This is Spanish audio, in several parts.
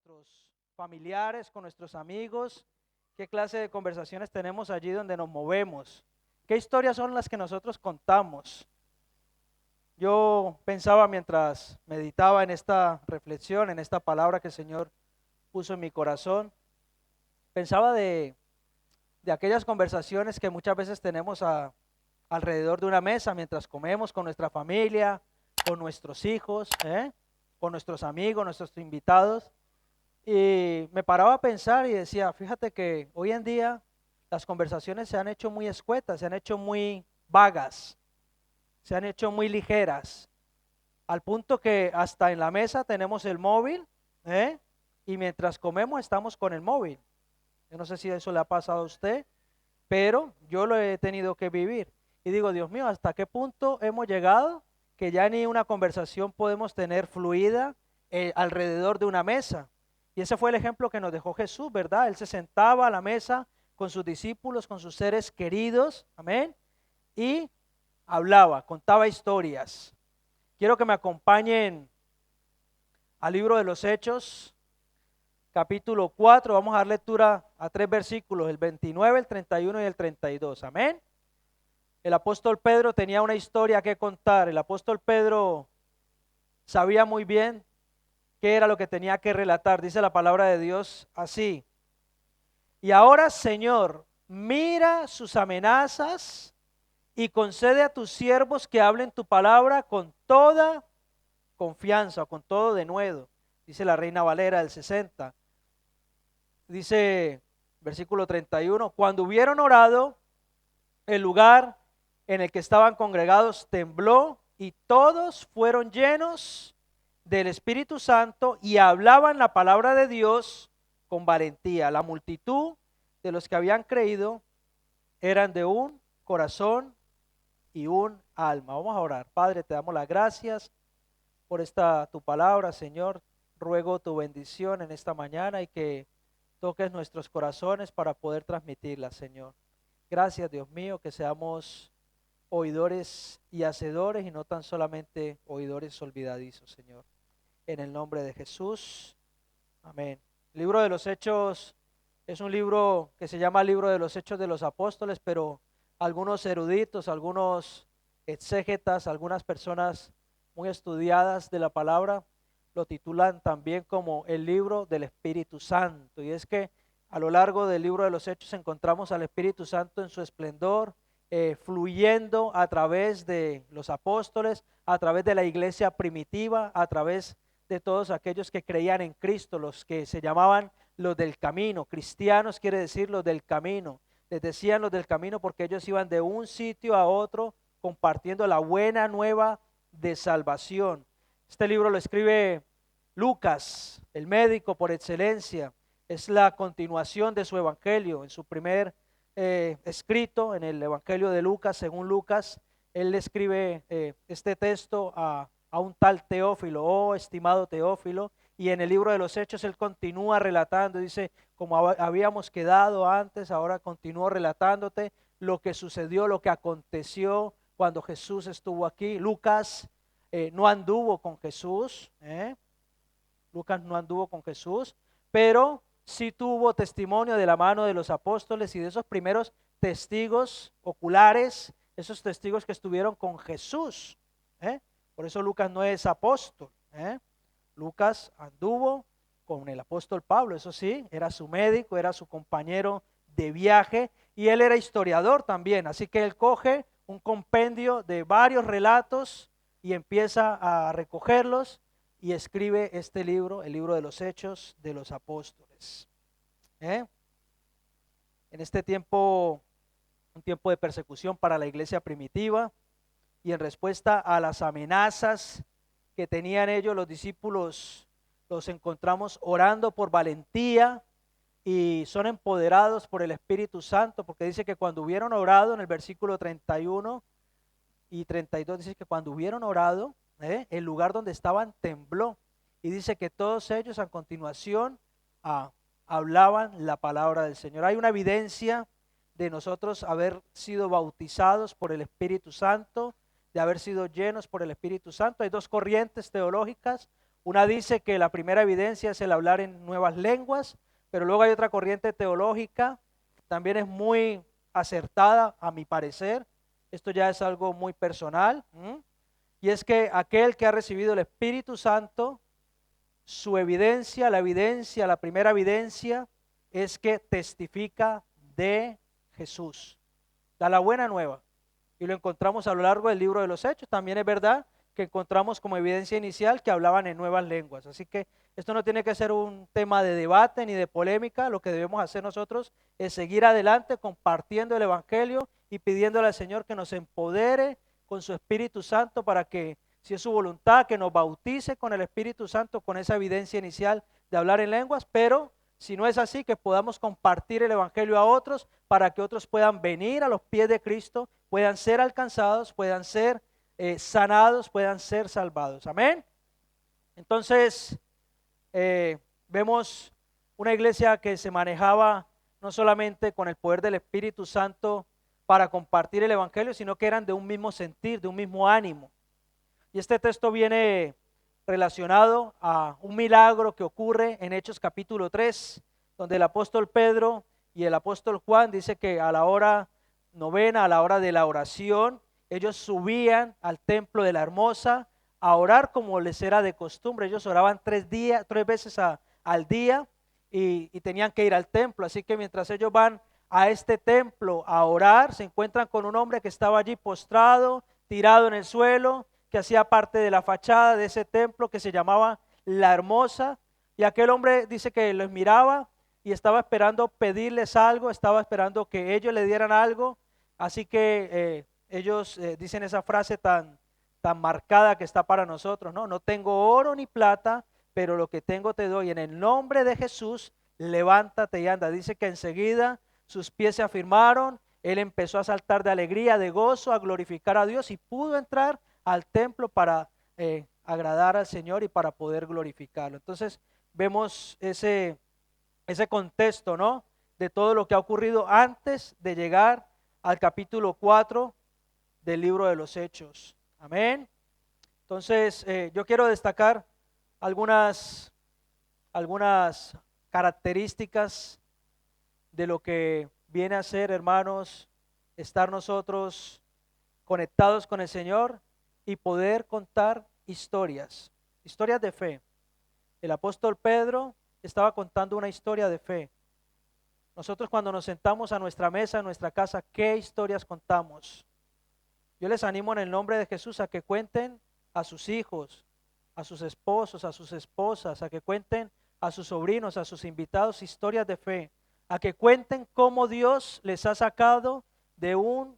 nuestros familiares, con nuestros amigos, qué clase de conversaciones tenemos allí donde nos movemos, qué historias son las que nosotros contamos. Yo pensaba mientras meditaba en esta reflexión, en esta palabra que el Señor puso en mi corazón, pensaba de aquellas conversaciones que muchas veces tenemos alrededor de una mesa mientras comemos con nuestra familia, con nuestros hijos, con nuestros amigos, nuestros invitados. Y me paraba a pensar y decía, fíjate que hoy en día las conversaciones se han hecho muy escuetas, se han hecho muy vagas, se han hecho muy ligeras, al punto que hasta en la mesa tenemos el móvil, ¿eh? Y mientras comemos estamos con el móvil. Yo no sé si eso le ha pasado a usted, pero yo lo he tenido que vivir. Y digo, Dios mío, ¿hasta qué punto hemos llegado que ya ni una conversación podemos tener fluida alrededor de una mesa? Y ese fue el ejemplo que nos dejó Jesús, ¿verdad? Él se sentaba a la mesa con sus discípulos, con sus seres queridos, amén, y hablaba, contaba historias. Quiero que me acompañen al libro de los Hechos, capítulo 4, vamos a dar lectura a 3 versículos, el 29, el 31 y el 32, amén. El apóstol Pedro tenía una historia que contar. El apóstol Pedro sabía muy bien qué era lo que tenía que relatar. Dice la palabra de Dios así: y ahora, Señor, mira sus amenazas y concede a tus siervos que hablen tu palabra con toda confianza, con todo denuedo. Dice la Reina Valera del 60. Dice versículo 31, cuando hubieron orado, el lugar en el que estaban congregados tembló y todos fueron llenos del Espíritu Santo y hablaban la palabra de Dios con valentía. La multitud de los que habían creído eran de un corazón y un alma. Vamos a orar. Padre, te damos las gracias por esta tu palabra, Señor. Ruego tu bendición en esta mañana y que toques nuestros corazones para poder transmitirla, Señor. Gracias, Dios mío, que seamos oidores y hacedores y no tan solamente oidores olvidadizos, Señor. En el nombre de Jesús, amén. El libro de los Hechos es un libro que se llama Libro de los Hechos de los Apóstoles, pero algunos eruditos, algunos exégetas, algunas personas muy estudiadas de la palabra lo titulan también como el libro del Espíritu Santo. Y es que a lo largo del libro de los Hechos encontramos al Espíritu Santo en su esplendor, fluyendo a través de los apóstoles, a través de la iglesia primitiva, a través de todos aquellos que creían en Cristo, los que se llamaban los del camino. Cristianos quiere decir los del camino. Les decían los del camino porque ellos iban de un sitio a otro compartiendo la buena nueva de salvación. Este libro lo escribe Lucas, el médico por excelencia. Es la continuación de su evangelio. En su primer escrito, en el evangelio de Lucas, según Lucas, él le escribe este texto a un tal Teófilo, oh estimado Teófilo, y en el libro de los Hechos él continúa relatando, dice, como habíamos quedado antes, ahora continúo relatándote lo que sucedió, lo que aconteció cuando Jesús estuvo aquí. Lucas no anduvo con Jesús, Lucas no anduvo con Jesús, pero sí tuvo testimonio de la mano de los apóstoles y de esos primeros testigos oculares, esos testigos que estuvieron con Jesús. Por eso Lucas no es apóstol. Lucas anduvo con el apóstol Pablo, eso sí, era su médico, era su compañero de viaje y él era historiador también, así que él coge un compendio de varios relatos y empieza a recogerlos y escribe este libro, el libro de los Hechos de los Apóstoles. En este tiempo, un tiempo de persecución para la iglesia primitiva y en respuesta a las amenazas que tenían ellos, los discípulos los encontramos orando por valentía y son empoderados por el Espíritu Santo, porque dice que cuando hubieron orado, en el versículo 31 y 32 dice que cuando hubieron orado, el lugar donde estaban tembló, y dice que todos ellos a continuación hablaban la palabra del Señor. Hay una evidencia de nosotros haber sido bautizados por el Espíritu Santo, de haber sido llenos por el Espíritu Santo. Hay dos corrientes teológicas. Una dice que la primera evidencia es el hablar en nuevas lenguas, pero luego hay otra corriente teológica, también es muy acertada a mi parecer, esto ya es algo muy personal, y es que aquel que ha recibido el Espíritu Santo, su evidencia, la primera evidencia es que testifica de Jesús, da la buena nueva, y lo encontramos a lo largo del libro de los Hechos. También es verdad que encontramos como evidencia inicial que hablaban en nuevas lenguas, así que esto no tiene que ser un tema de debate ni de polémica. Lo que debemos hacer nosotros es seguir adelante compartiendo el Evangelio y pidiéndole al Señor que nos empodere con su Espíritu Santo para que, si es su voluntad, que nos bautice con el Espíritu Santo, con esa evidencia inicial de hablar en lenguas, pero si no es así, que podamos compartir el Evangelio a otros para que otros puedan venir a los pies de Cristo, puedan ser alcanzados, puedan ser sanados, puedan ser salvados. Amén. Entonces, vemos una iglesia que se manejaba no solamente con el poder del Espíritu Santo para compartir el Evangelio, sino que eran de un mismo sentir, de un mismo ánimo. Y este texto viene relacionado a un milagro que ocurre en Hechos capítulo 3, donde el apóstol Pedro y el apóstol Juan dice que a la hora novena, a la hora de la oración, ellos subían al templo de la Hermosa a orar como les era de costumbre. Ellos oraban 3 veces al día y tenían que ir al templo. Así que mientras ellos van a este templo a orar, se encuentran con un hombre que estaba allí postrado, tirado en el suelo, que hacía parte de la fachada de ese templo que se llamaba La Hermosa. Y aquel hombre dice que los miraba y estaba esperando pedirles algo, estaba esperando que ellos le dieran algo. Así que ellos dicen esa frase tan marcada que está para nosotros, ¿no? No tengo oro ni plata, pero lo que tengo te doy. En el nombre de Jesús, levántate y anda. Dice que enseguida sus pies se afirmaron, él empezó a saltar de alegría, de gozo, a glorificar a Dios y pudo entrar al templo para agradar al Señor y para poder glorificarlo. Entonces vemos ese contexto, ¿no? De todo lo que ha ocurrido antes de llegar al capítulo 4 del libro de los Hechos. Amén. Entonces yo quiero destacar algunas características de lo que viene a ser, hermanos, estar nosotros conectados con el Señor y poder contar historias de fe. El apóstol Pedro estaba contando una historia de fe. Nosotros cuando nos sentamos a nuestra mesa, en nuestra casa, ¿qué historias contamos? Yo les animo en el nombre de Jesús a que cuenten a sus hijos, a sus esposos, a sus esposas, a que cuenten a sus sobrinos, a sus invitados historias de fe, a que cuenten cómo Dios les ha sacado de un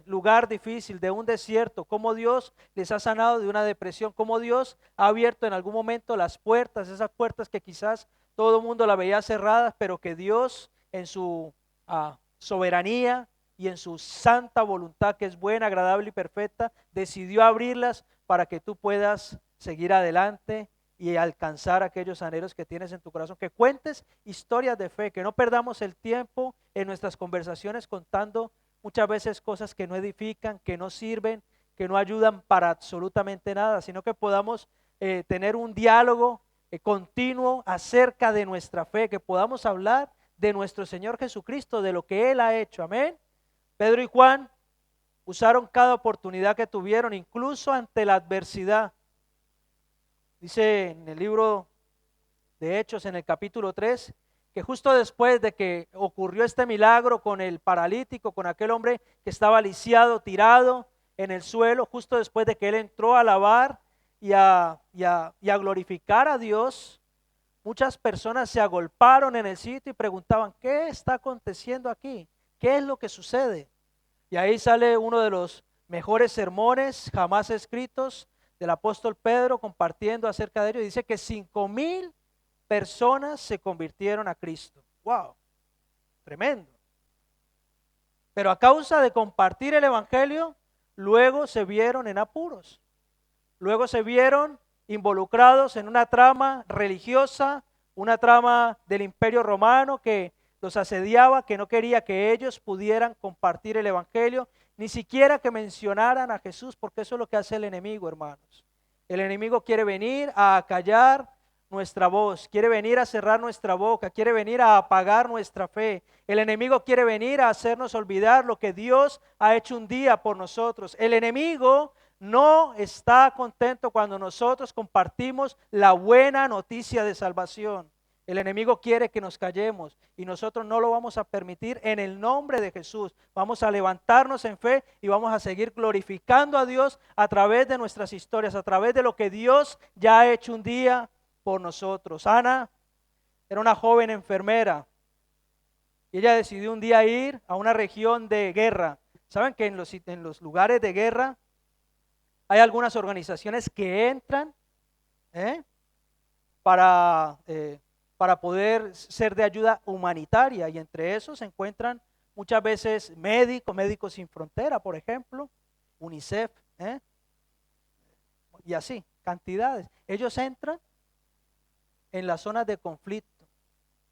lugar difícil, de un desierto, cómo Dios les ha sanado de una depresión, cómo Dios ha abierto en algún momento las puertas, esas puertas que quizás todo el mundo la veía cerradas, pero que Dios en su soberanía y en su santa voluntad, que es buena, agradable y perfecta, decidió abrirlas para que tú puedas seguir adelante y alcanzar aquellos anhelos que tienes en tu corazón. Que cuentes historias de fe, que no perdamos el tiempo en nuestras conversaciones contando muchas veces cosas que no edifican, que no sirven, que no ayudan para absolutamente nada, sino que podamos tener un diálogo continuo acerca de nuestra fe, que podamos hablar de nuestro Señor Jesucristo, de lo que Él ha hecho. Amén. Pedro y Juan usaron cada oportunidad que tuvieron, incluso ante la adversidad. Dice en el libro de Hechos, en el capítulo 3, que justo después de que ocurrió este milagro con el paralítico, con aquel hombre que estaba lisiado, tirado en el suelo, justo después de que él entró a alabar y a glorificar a Dios, muchas personas se agolparon en el sitio y preguntaban, ¿qué está aconteciendo aquí? ¿Qué es lo que sucede? Y ahí sale uno de los mejores sermones jamás escritos del apóstol Pedro compartiendo acerca de ello. Dice que 5,000 personas se convirtieron a Cristo. ¡Wow! Tremendo. Pero a causa de compartir el evangelio, luego se vieron en apuros. Luego se vieron involucrados en una trama religiosa, una trama del Imperio Romano que los asediaba, que no quería que ellos pudieran compartir el evangelio, ni siquiera que mencionaran a Jesús, porque eso es lo que hace el enemigo, hermanos. El enemigo quiere venir a callar nuestra voz, quiere venir a cerrar nuestra boca, quiere venir a apagar nuestra fe. El enemigo quiere venir a hacernos olvidar lo que Dios ha hecho un día por nosotros. El enemigo no está contento cuando nosotros compartimos la buena noticia de salvación. El enemigo quiere que nos callemos y nosotros no lo vamos a permitir en el nombre de Jesús. Vamos a levantarnos en fe y vamos a seguir glorificando a Dios a través de nuestras historias, a través de lo que Dios ya ha hecho un día por nosotros. Ana era una joven enfermera y ella decidió un día ir a una región de guerra. ¿Saben que en los lugares de guerra hay algunas organizaciones que entran ¿eh? para, eh, para poder ser de ayuda humanitaria? Y entre esos se encuentran muchas veces Médicos Sin Frontera, por ejemplo, UNICEF, y así, cantidades. Ellos entran en las zonas de conflicto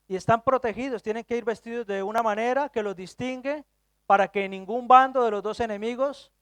y están protegidos, tienen que ir vestidos de una manera que los distingue para que ningún bando de los dos enemigos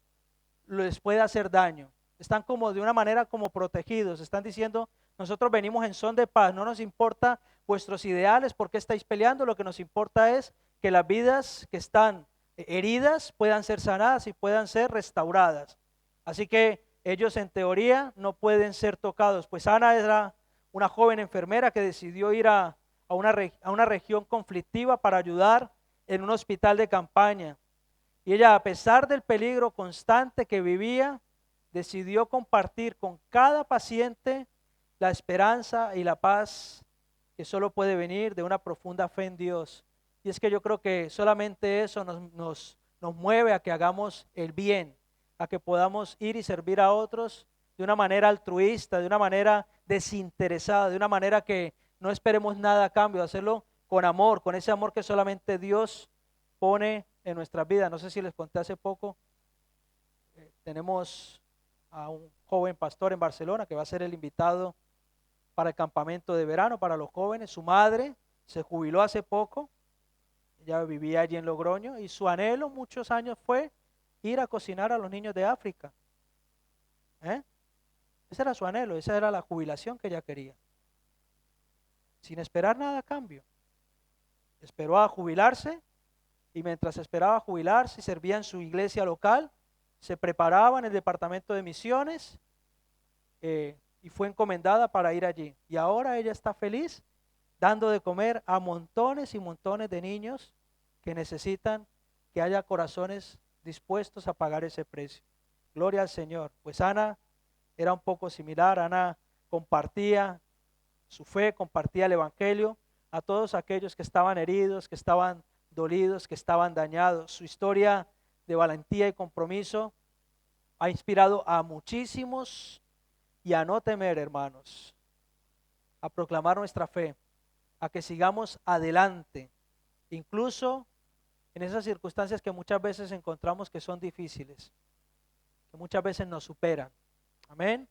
les pueda hacer daño. Están como de una manera como protegidos, están diciendo: nosotros venimos en son de paz, no nos importa vuestros ideales, por qué estáis peleando, lo que nos importa es que las vidas que están heridas puedan ser sanadas y puedan ser restauradas. Así que ellos en teoría no pueden ser tocados. Pues Ana era una joven enfermera que decidió ir a una región conflictiva para ayudar en un hospital de campaña. Y ella, a pesar del peligro constante que vivía, decidió compartir con cada paciente la esperanza y la paz que solo puede venir de una profunda fe en Dios. Y es que yo creo que solamente eso nos mueve a que hagamos el bien, a que podamos ir y servir a otros de una manera altruista, de una manera desinteresada, de una manera que no esperemos nada a cambio, hacerlo con amor, con ese amor que solamente Dios pone en nuestras vidas. No sé si les conté hace poco, tenemos a un joven pastor en Barcelona que va a ser el invitado para el campamento de verano para los jóvenes. Su madre se jubiló hace poco, ella vivía allí en Logroño y su anhelo muchos años fue ir a cocinar a los niños de África. Ese era su anhelo, esa era la jubilación que ella quería, sin esperar nada a cambio. Esperó a jubilarse y mientras esperaba jubilarse y servía en su iglesia local, se preparaba en el departamento de misiones y fue encomendada para ir allí. Y ahora ella está feliz dando de comer a montones y montones de niños que necesitan que haya corazones dispuestos a pagar ese precio. Gloria al Señor. Pues Ana era un poco similar. Ana compartía su fe, compartía el evangelio a todos aquellos que estaban heridos, que estaban dolidos, que estaban dañados. Su historia de valentía y compromiso ha inspirado a muchísimos y a no temer, hermanos, a proclamar nuestra fe, a que sigamos adelante, incluso en esas circunstancias que muchas veces encontramos que son difíciles, que muchas veces nos superan. Amén.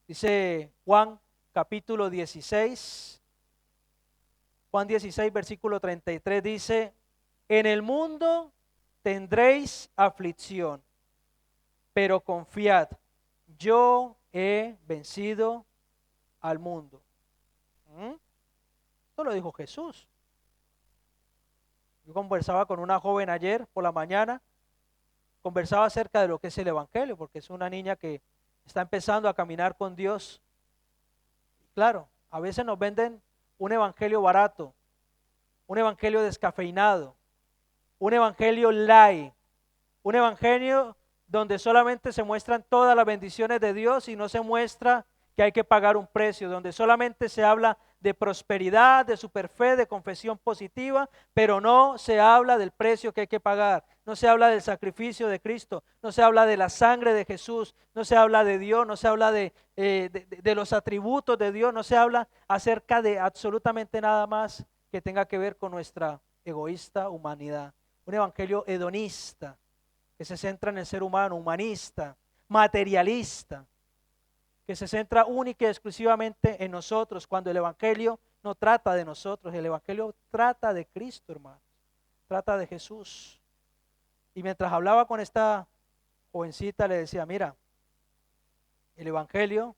Dice Juan capítulo 16, Juan 16 versículo 33 dice: en el mundo tendréis aflicción, pero confiad, yo he vencido al mundo. Esto lo dijo Jesús. Yo conversaba con una joven ayer por la mañana, conversaba acerca de lo que es el evangelio, porque es una niña que está empezando a caminar con Dios. Claro, a veces nos venden un evangelio barato, un evangelio descafeinado, un evangelio light, un evangelio donde solamente se muestran todas las bendiciones de Dios y no se muestra que hay que pagar un precio, donde solamente se habla de prosperidad, de superfe, de confesión positiva, pero no se habla del precio que hay que pagar, no se habla del sacrificio de Cristo, no se habla de la sangre de Jesús, no se habla de Dios, no se habla de los atributos de Dios, no se habla acerca de absolutamente nada más que tenga que ver con nuestra egoísta humanidad. Un evangelio hedonista que se centra en el ser humano, humanista, materialista, que se centra única y exclusivamente en nosotros, cuando el evangelio no trata de nosotros, el evangelio trata de Cristo, hermano, trata de Jesús. Y mientras hablaba con esta jovencita le decía: mira, el evangelio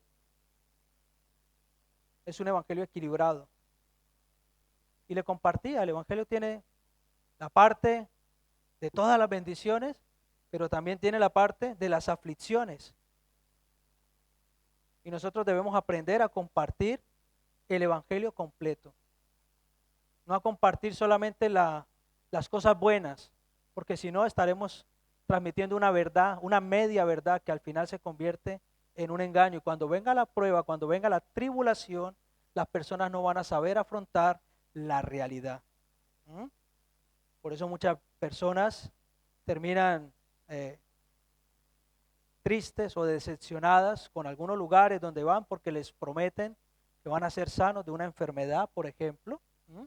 es un evangelio equilibrado. Y le compartía, el evangelio tiene la parte de todas las bendiciones, pero también tiene la parte de las aflicciones. Y nosotros debemos aprender a compartir el evangelio completo. No a compartir solamente las cosas buenas, porque si no estaremos transmitiendo una verdad, una media verdad que al final se convierte en un engaño. Y cuando venga la prueba, cuando venga la tribulación, las personas no van a saber afrontar la realidad. ¿Mm? Por eso muchas personas terminan tristes o decepcionadas con algunos lugares donde van porque les prometen que van a ser sanos de una enfermedad, por ejemplo. ¿Mm?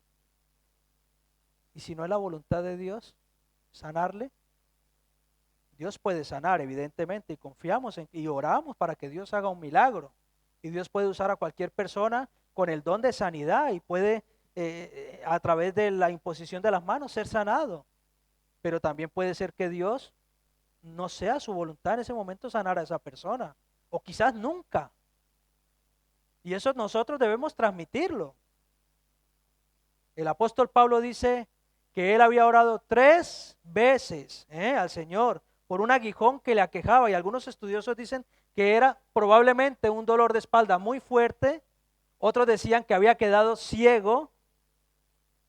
Y si no es la voluntad de Dios sanarle, Dios puede sanar, evidentemente, y confiamos y oramos para que Dios haga un milagro. Y Dios puede usar a cualquier persona con el don de sanidad y puede a través de la imposición de las manos ser sanado. Pero también puede ser que Dios no sea su voluntad en ese momento sanar a esa persona, o quizás nunca. Y eso nosotros debemos transmitirlo. El apóstol Pablo dice que él había orado 3 veces al Señor por un aguijón que le aquejaba, y algunos estudiosos dicen que era probablemente un dolor de espalda muy fuerte. Otros decían que había quedado ciego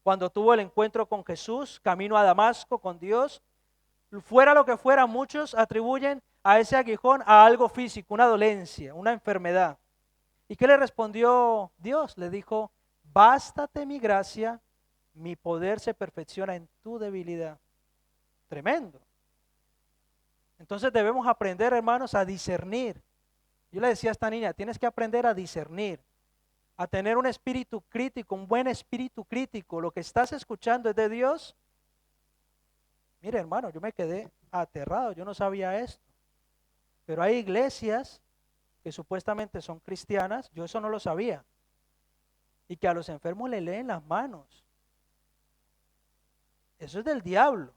cuando tuvo el encuentro con Jesús, camino a Damasco con Dios. Fuera lo que fuera, muchos atribuyen a ese aguijón a algo físico, una dolencia, una enfermedad. ¿Y qué le respondió Dios? Le dijo: bástate mi gracia, mi poder se perfecciona en tu debilidad. Tremendo. Entonces debemos aprender, hermanos, a discernir. Yo le decía a esta niña, tienes que aprender a discernir, a tener un espíritu crítico, un buen espíritu crítico. Lo que estás escuchando es de Dios. Mire, hermano, yo me quedé aterrado, yo no sabía esto. Pero hay iglesias que supuestamente son cristianas, yo eso no lo sabía, y que a los enfermos le leen las manos. Eso es del diablo,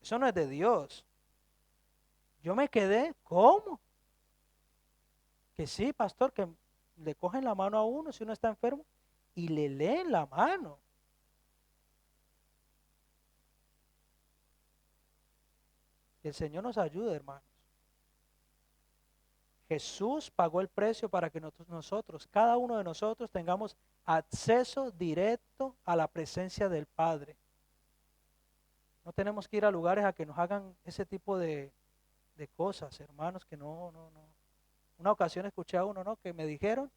eso no es de Dios. Yo me quedé, ¿cómo? Que sí, pastor, que le cogen la mano a uno si uno está enfermo y le leen la mano. Que el Señor nos ayude, hermanos. Jesús pagó el precio para que nosotros, cada uno de nosotros, tengamos acceso directo a la presencia del Padre. No tenemos que ir a lugares a que nos hagan ese tipo de cosas, hermanos, que no. Una ocasión escuché a uno, ¿no?, que me dijeron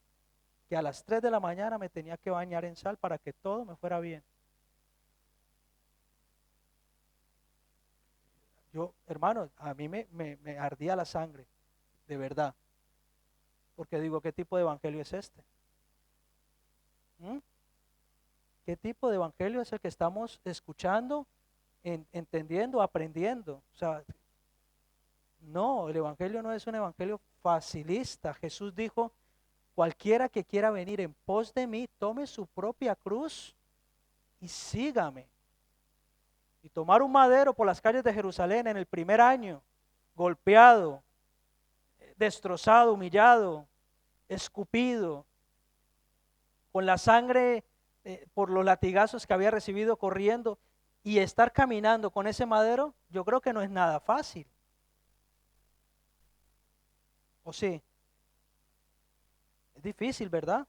que a las 3 de la mañana me tenía que bañar en sal para que todo me fuera bien. Yo, hermanos, a mí me ardía la sangre, de verdad. Porque digo, ¿qué tipo de evangelio es este? ¿Mm? ¿Qué tipo de evangelio es el que estamos escuchando, entendiendo, aprendiendo? O sea, no, el evangelio no es un evangelio facilista. Jesús dijo: cualquiera que quiera venir en pos de mí, tome su propia cruz y sígame. Y tomar un madero por las calles de Jerusalén en el primer año, golpeado, destrozado, humillado, escupido, con la sangre por los latigazos que había recibido corriendo, y estar caminando con ese madero, yo creo que no es nada fácil. ¿O sí? Es difícil, ¿verdad?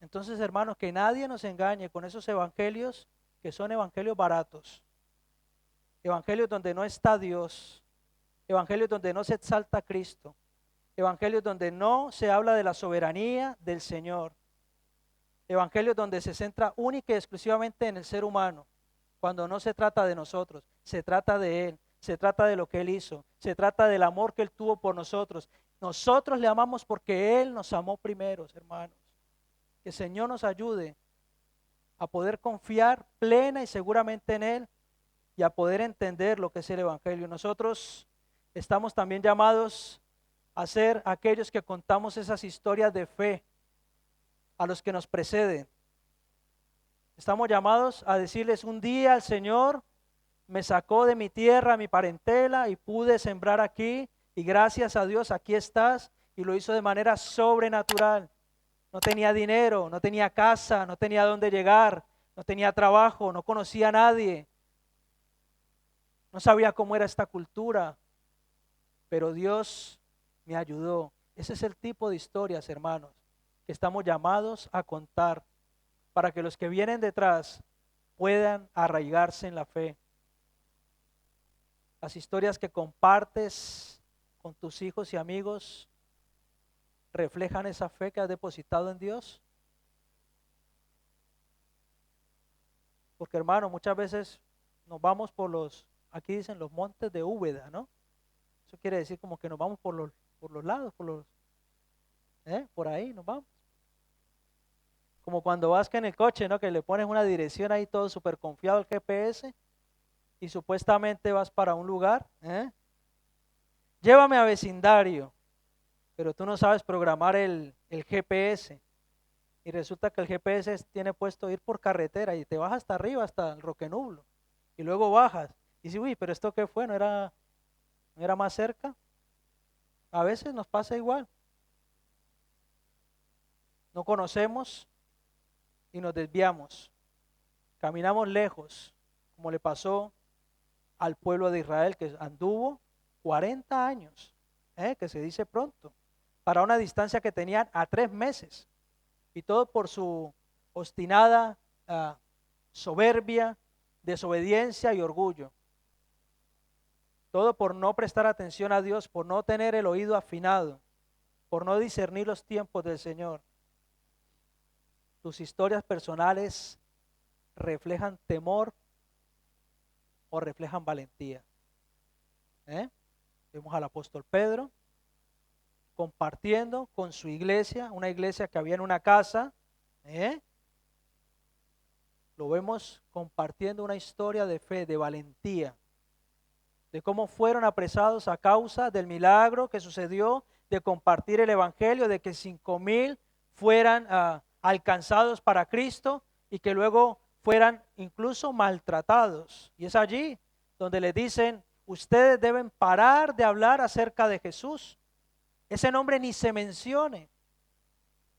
Entonces, hermanos, que nadie nos engañe con esos evangelios que son evangelios baratos, evangelios donde no está Dios, evangelios donde no se exalta a Cristo, evangelios donde no se habla de la soberanía del Señor, evangelios donde se centra única y exclusivamente en el ser humano, cuando no se trata de nosotros, se trata de Él, se trata de lo que Él hizo, se trata del amor que Él tuvo por nosotros. Nosotros le amamos porque Él nos amó primero, hermanos. Que el Señor nos ayude a poder confiar plena y seguramente en Él y a poder entender lo que es el evangelio. Nosotros estamos también llamados a ser aquellos que contamos esas historias de fe a los que nos preceden. Estamos llamados a decirles: un día el Señor me sacó de mi tierra, mi parentela, y pude sembrar aquí, y gracias a Dios aquí estás, y lo hizo de manera sobrenatural. no tenía dinero, no tenía casa, no tenía dónde llegar, no tenía trabajo, no conocía a nadie, no sabía cómo era esta cultura, pero Dios me ayudó. Ese es el tipo de historias, hermanos, que estamos llamados a contar para que los que vienen detrás puedan arraigarse en la fe. Las historias que compartes con tus hijos y amigos reflejan esa fe que has depositado en Dios. Porque hermano, muchas veces nos vamos por aquí dicen los montes de Úbeda, ¿no? Eso quiere decir como que nos vamos por los lados, por ahí nos vamos. Como cuando vas que en el coche, ¿no? Que le pones una dirección ahí todo súper confiado al GPS y supuestamente vas para un lugar, ¿eh? Llévame a vecindario, pero tú no sabes programar el GPS. Y resulta que el GPS tiene puesto ir por carretera y te vas hasta arriba, hasta el Roque Nublo. Y luego bajas. Y dices, uy, pero ¿esto qué fue? ¿No era más cerca? A veces nos pasa igual. No conocemos y nos desviamos. Caminamos lejos, como le pasó al pueblo de Israel que anduvo 40 años, que se dice pronto, para una distancia que tenían a 3 meses. Y todo por su obstinada soberbia, desobediencia y orgullo. Todo por no prestar atención a Dios, por no tener el oído afinado, por no discernir los tiempos del Señor. Tus historias personales reflejan temor o reflejan valentía. Vemos al apóstol Pedro compartiendo con su iglesia, una iglesia que había en una casa. Lo vemos compartiendo una historia de fe, de valentía, de cómo fueron apresados a causa del milagro que sucedió, de compartir el evangelio, de que 5,000 fueran alcanzados para Cristo y que luego fueran incluso maltratados. Y es allí donde les dicen, ustedes deben parar de hablar acerca de Jesús. Ese nombre ni se mencione.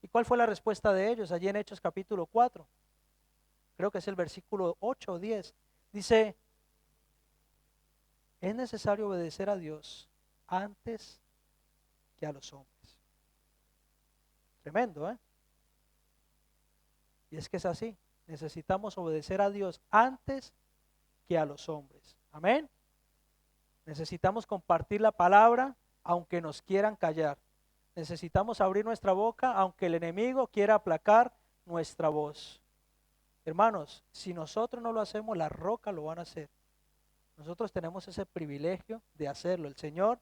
¿Y cuál fue la respuesta de ellos allí en Hechos capítulo 4? Creo que es el versículo 8 o 10. Dice, es necesario obedecer a Dios antes que a los hombres. Tremendo, ¿eh? Y es que es así. Necesitamos obedecer a Dios antes que a los hombres. Amén. Necesitamos compartir la palabra aunque nos quieran callar. Necesitamos abrir nuestra boca aunque el enemigo quiera aplacar nuestra voz. Hermanos, si nosotros no lo hacemos, las rocas lo van a hacer. Nosotros tenemos ese privilegio de hacerlo. El Señor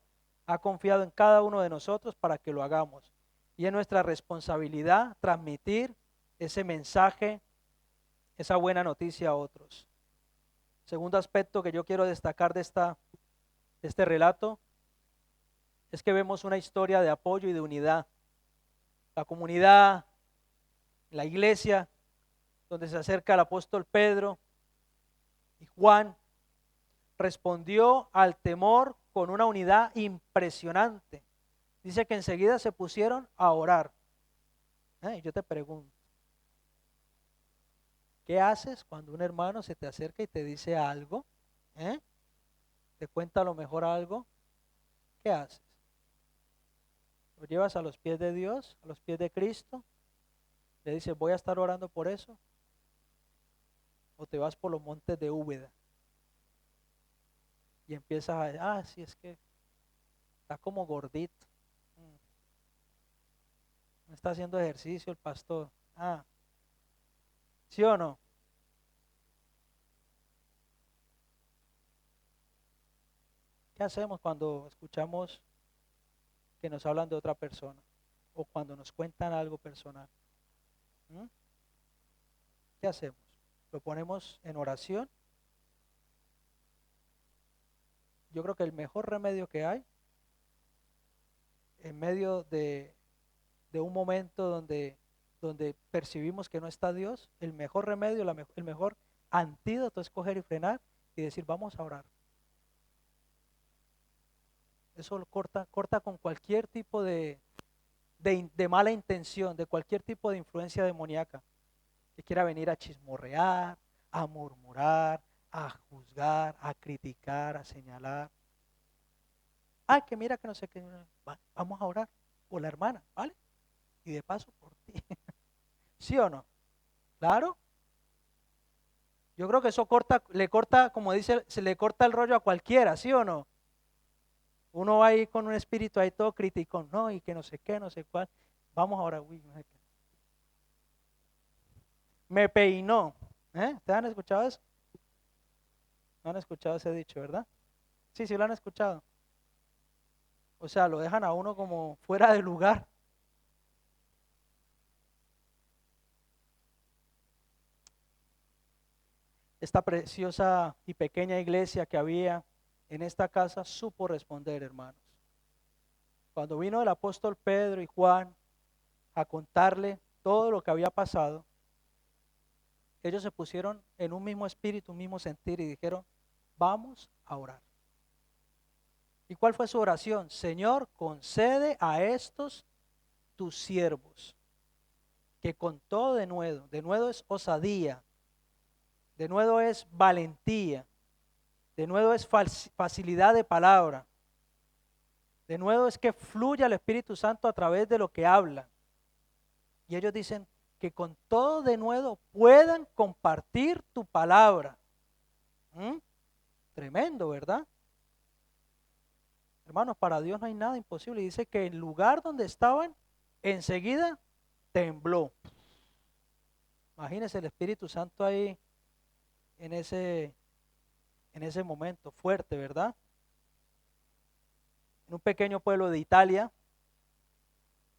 ha confiado en cada uno de nosotros para que lo hagamos. Y es nuestra responsabilidad transmitir ese mensaje, esa buena noticia a otros. Segundo aspecto que yo quiero destacar de este relato es que vemos una historia de apoyo y de unidad. La comunidad, la iglesia, donde se acerca el apóstol Pedro y Juan, respondió al temor con una unidad impresionante. Dice que enseguida se pusieron a orar. Yo te pregunto, ¿qué haces cuando un hermano se te acerca y te dice algo? ¿Te cuenta a lo mejor algo? ¿Qué haces? ¿Lo llevas a los pies de Dios, a los pies de Cristo? ¿Le dices, voy a estar orando por eso? ¿O te vas por los montes de Úbeda? Y empiezas sí, es que está como gordito. No está haciendo ejercicio el pastor. ¿Sí o no? ¿Qué hacemos cuando escuchamos que nos hablan de otra persona? O cuando nos cuentan algo personal. ¿Qué hacemos? ¿Lo ponemos en oración? Yo creo que el mejor remedio que hay en medio de un momento donde percibimos que no está Dios, el mejor remedio, el mejor antídoto es coger y frenar y decir, vamos a orar. Eso corta con cualquier tipo de de mala intención, de cualquier tipo de influencia demoníaca, que quiera venir a chismorrear, a murmurar, a juzgar, a criticar, a señalar. Ah, que mira que no sé qué. Vamos a orar por la hermana, ¿vale? Y de paso por ti. ¿Sí o no? Claro. Yo creo que eso corta, le corta, como dice, se le corta el rollo a cualquiera, ¿sí o no? Uno va ahí con un espíritu ahí todo crítico, no, y que no sé qué, no sé cuál. Vamos ahora, uy, no sé qué. Me peinó. ¿Ustedes han escuchado eso? No han escuchado ese dicho, ¿verdad? Sí, sí lo han escuchado. O sea, lo dejan a uno como fuera de lugar. Esta preciosa y pequeña iglesia que había en esta casa supo responder, hermanos. Cuando vino el apóstol Pedro y Juan a contarle todo lo que había pasado, ellos se pusieron en un mismo espíritu, un mismo sentir y dijeron, vamos a orar. ¿Y cuál fue su oración? Señor, concede a estos tus siervos, que con todo denuedo es osadía, denuedo es valentía, denuedo es facilidad de palabra, denuedo es que fluya el Espíritu Santo a través de lo que hablan. Y ellos dicen que con todo denuedo puedan compartir tu palabra. ¿Mm? Tremendo, ¿verdad? Hermanos, para Dios no hay nada imposible. Y dice que el lugar donde estaban enseguida tembló. Imagínense el Espíritu Santo ahí en ese momento fuerte, ¿verdad? En un pequeño pueblo de Italia,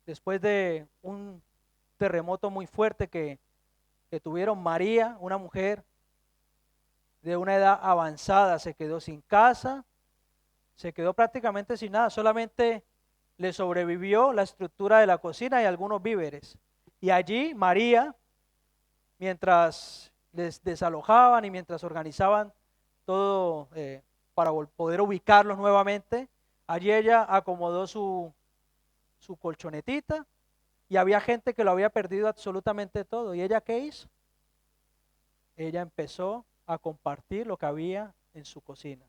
después de un terremoto muy fuerte que tuvieron, María, una mujer de una edad avanzada, se quedó sin casa, se quedó prácticamente sin nada, solamente le sobrevivió la estructura de la cocina y algunos víveres. Y allí María, mientras les desalojaban y mientras organizaban todo para poder ubicarlos nuevamente, allí ella acomodó su colchonetita y había gente que lo había perdido absolutamente todo. ¿Y ella qué hizo? Ella empezó a compartir lo que había en su cocina,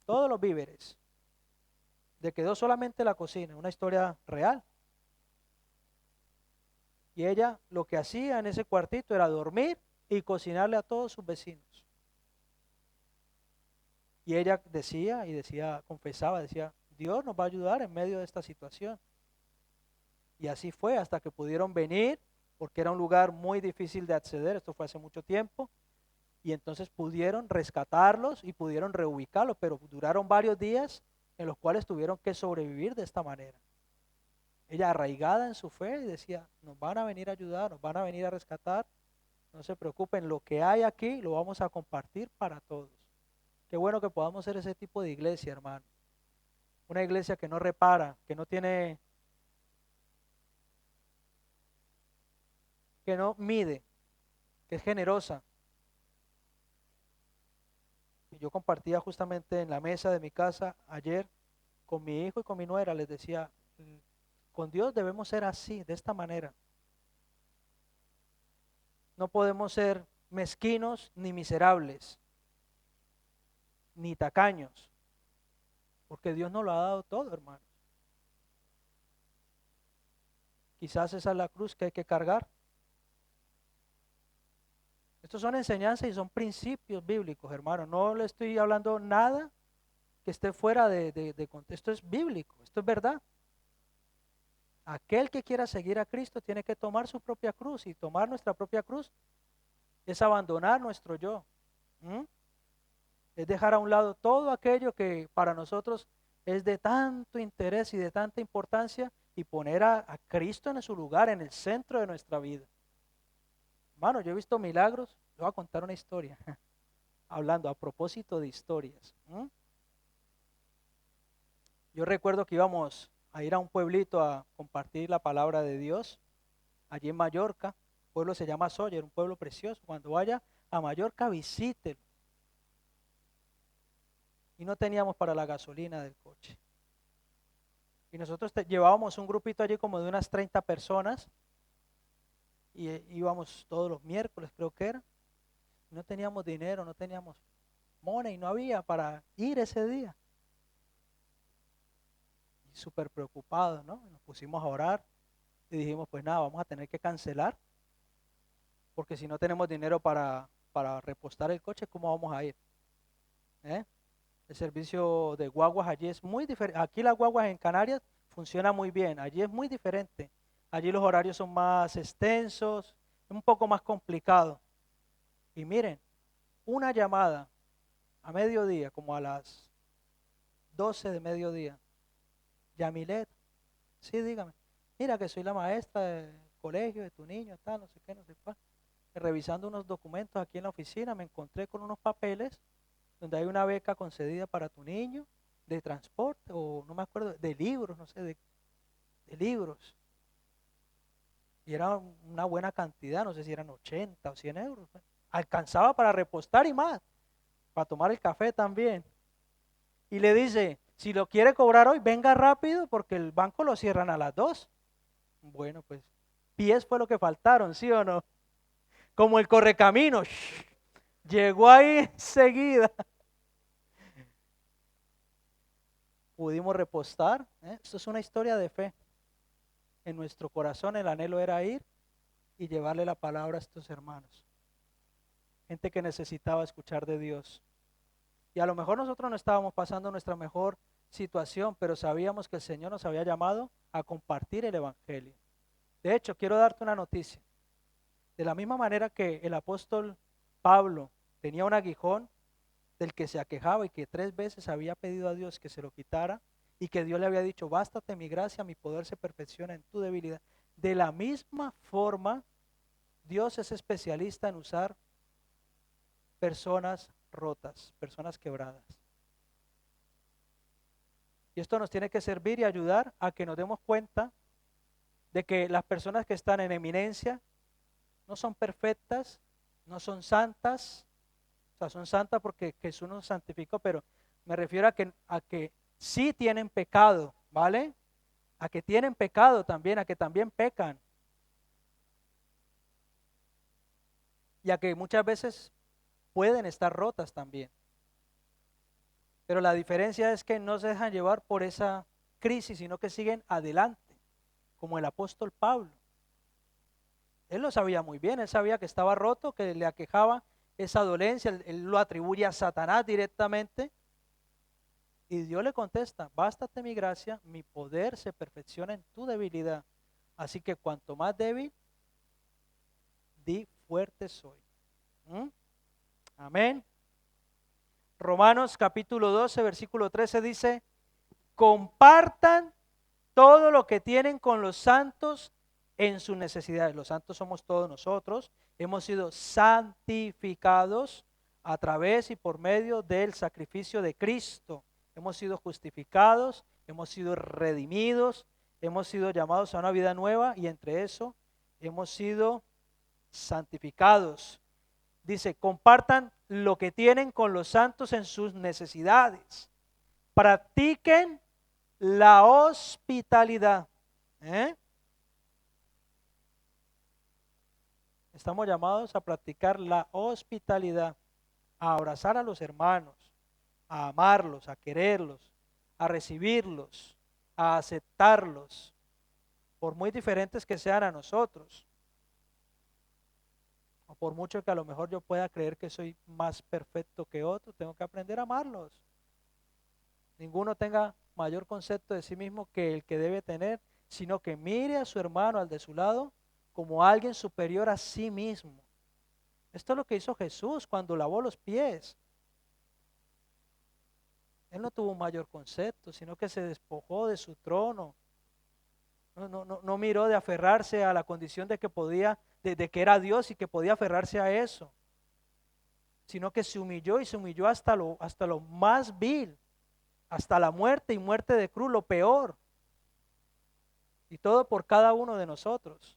todos los víveres. Le quedó solamente la cocina, una historia real. Y ella lo que hacía en ese cuartito era dormir y cocinarle a todos sus vecinos. Y ella decía y decía, confesaba, decía, Dios nos va a ayudar en medio de esta situación. Y así fue hasta que pudieron venir, porque era un lugar muy difícil de acceder, esto fue hace mucho tiempo, y entonces pudieron rescatarlos y pudieron reubicarlos, pero duraron varios días en los cuales tuvieron que sobrevivir de esta manera. Ella arraigada en su fe y decía, nos van a venir a ayudar, nos van a venir a rescatar, no se preocupen, lo que hay aquí lo vamos a compartir para todos. Qué bueno que podamos ser ese tipo de iglesia, hermano. Una iglesia que no repara, que no tiene, que no mide, que es generosa. Y yo compartía justamente en la mesa de mi casa ayer con mi hijo y con mi nuera, les decía, con Dios debemos ser así, de esta manera. No podemos ser mezquinos ni miserables, ni tacaños, porque Dios nos lo ha dado todo, hermano. Quizás esa es la cruz que hay que cargar. Estos son enseñanzas y son principios bíblicos, hermano. No le estoy hablando nada que esté fuera de contexto. Esto es bíblico, esto es verdad. Aquel que quiera seguir a Cristo tiene que tomar su propia cruz, y tomar nuestra propia cruz es abandonar nuestro yo. ¿Mm? Es dejar a un lado todo aquello que para nosotros es de tanto interés y de tanta importancia, y poner a Cristo en su lugar, en el centro de nuestra vida. Hermano, yo he visto milagros. Le voy a contar una historia, hablando a propósito de historias. Yo recuerdo que íbamos a ir a un pueblito a compartir la palabra de Dios, allí en Mallorca. El pueblo se llama Sóller, un pueblo precioso. Cuando vaya a Mallorca, visítelo. Y no teníamos para la gasolina del coche. Y nosotros llevábamos un grupito allí como de unas 30 personas y íbamos todos los miércoles, creo que era. No teníamos dinero, no teníamos money, no había para ir ese día. Y súper preocupados, ¿no? Nos pusimos a orar y dijimos, pues nada, vamos a tener que cancelar, porque si no tenemos dinero para repostar el coche, ¿cómo vamos a ir? ¿Eh? El servicio de guaguas allí es muy diferente. Aquí las guaguas en Canarias funciona muy bien, allí es muy diferente. Allí los horarios son más extensos, es un poco más complicado. Y miren, una llamada a mediodía, como a las 12 de mediodía. Yamilet, sí, dígame. Mira que soy la maestra del colegio de tu niño, tal, no sé qué, no sé cuál. Revisando unos documentos aquí en la oficina, me encontré con unos papeles donde hay una beca concedida para tu niño de transporte, o no me acuerdo, de libros, no sé, de libros. Y era una buena cantidad, no sé si eran 80 o 100 euros. Alcanzaba para repostar y más, para tomar el café también. Y le dice, si lo quiere cobrar hoy, venga rápido porque el banco lo cierran a las 2. Bueno, pues pies fue lo que faltaron, ¿sí o no? Como el correcamino, llegó ahí enseguida. Pudimos repostar. Esto es una historia de fe. En nuestro corazón el anhelo era ir y llevarle la palabra a estos hermanos. Gente que necesitaba escuchar de Dios. Y a lo mejor nosotros no estábamos pasando nuestra mejor situación, pero sabíamos que el Señor nos había llamado a compartir el Evangelio. De hecho, quiero darte una noticia. De la misma manera que el apóstol Pablo tenía un aguijón del que se aquejaba y que 3 veces había pedido a Dios que se lo quitara y que Dios le había dicho, bástate mi gracia, mi poder se perfecciona en tu debilidad. De la misma forma, Dios es especialista en usar personas rotas, personas quebradas. Y esto nos tiene que servir y ayudar a que nos demos cuenta de que las personas que están en eminencia no son perfectas, no son santas, o sea, son santas porque Jesús nos santificó, pero me refiero a que sí tienen pecado, ¿vale? A que tienen pecado también, a que también pecan. Y a que muchas veces pueden estar rotas también. Pero la diferencia es que no se dejan llevar por esa crisis, sino que siguen adelante, como el apóstol Pablo. Él lo sabía muy bien, él sabía que estaba roto, que le aquejaba esa dolencia, él lo atribuye a Satanás directamente. Y Dios le contesta, bástate mi gracia, mi poder se perfecciona en tu debilidad. Así que cuanto más débil, di fuerte soy. ¿Mm? Amén. Romanos capítulo 12, versículo 13 dice, compartan todo lo que tienen con los santos en sus necesidades. Los santos somos todos nosotros. Hemos sido santificados a través y por medio del sacrificio de Cristo. Hemos sido justificados, hemos sido redimidos, hemos sido llamados a una vida nueva y entre eso hemos sido santificados. Dice, compartan lo que tienen con los santos en sus necesidades. Practiquen la hospitalidad. ¿Eh? Estamos llamados a practicar la hospitalidad, a abrazar a los hermanos, a amarlos, a quererlos, a recibirlos, a aceptarlos, por muy diferentes que sean a nosotros, o por mucho que a lo mejor yo pueda creer que soy más perfecto que otro, tengo que aprender a amarlos. Ninguno tenga mayor concepto de sí mismo que el que debe tener, sino que mire a su hermano, al de su lado, como alguien superior a sí mismo. Esto es lo que hizo Jesús cuando lavó los pies. Él no tuvo un mayor concepto, sino que se despojó de su trono. No miró de aferrarse a la condición de que podía, de que era Dios y que podía aferrarse a eso, sino que se humilló y se humilló hasta lo más vil, hasta la muerte y muerte de cruz, lo peor. Y todo por cada uno de nosotros.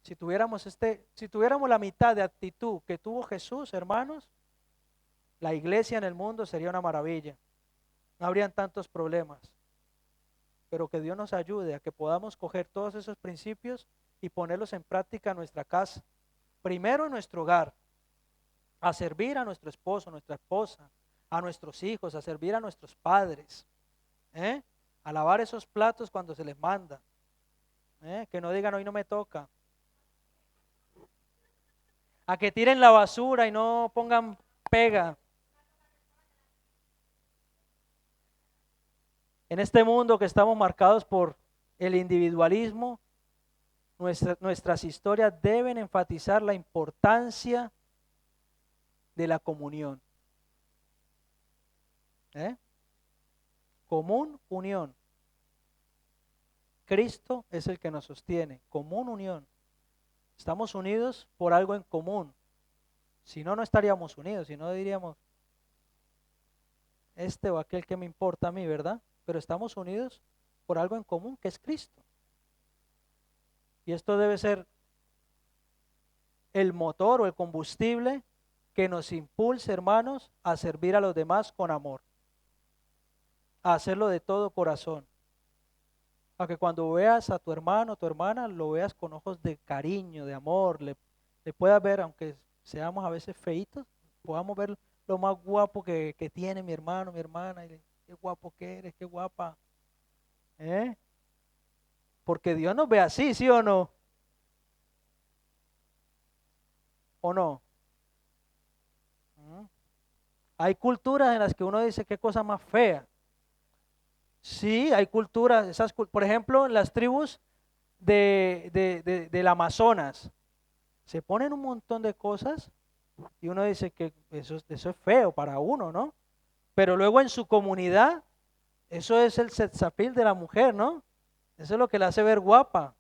Si tuviéramos la mitad de actitud que tuvo Jesús, hermanos, la iglesia en el mundo sería una maravilla. no habrían tantos problemas. Pero que Dios nos ayude a que podamos coger todos esos principios y ponerlos en práctica en nuestra casa. Primero en nuestro hogar, a servir a nuestro esposo, a nuestra esposa, a nuestros hijos, a servir a nuestros padres, ¿eh? A lavar esos platos cuando se les manda, que no digan hoy no me toca, a que tiren la basura y no pongan pega. En este mundo que estamos marcados por el individualismo, nuestras historias deben enfatizar la importancia de la comunión. Común unión. Cristo es el que nos sostiene. Común unión. Estamos unidos por algo en común. Si no, no estaríamos unidos. Si no, diríamos, este o aquel que me importa a mí, ¿verdad? Pero estamos unidos por algo en común, que es Cristo. Y esto debe ser el motor o el combustible que nos impulse, hermanos, a servir a los demás con amor, a hacerlo de todo corazón, a que cuando veas a tu hermano o tu hermana, lo veas con ojos de cariño, de amor, le puedas ver, aunque seamos a veces feitos, podamos ver lo más guapo que tiene mi hermano, mi hermana, y qué guapo que eres, qué guapa, porque Dios nos ve así, ¿sí o no? ¿O no? Hay culturas en las que uno dice qué cosa más fea. Sí, hay culturas, por ejemplo, en las tribus del Amazonas, se ponen un montón de cosas y uno dice que eso es feo para uno, ¿no? Pero luego en su comunidad, eso es el sex appeal de la mujer, ¿no? Eso es lo que la hace ver guapa.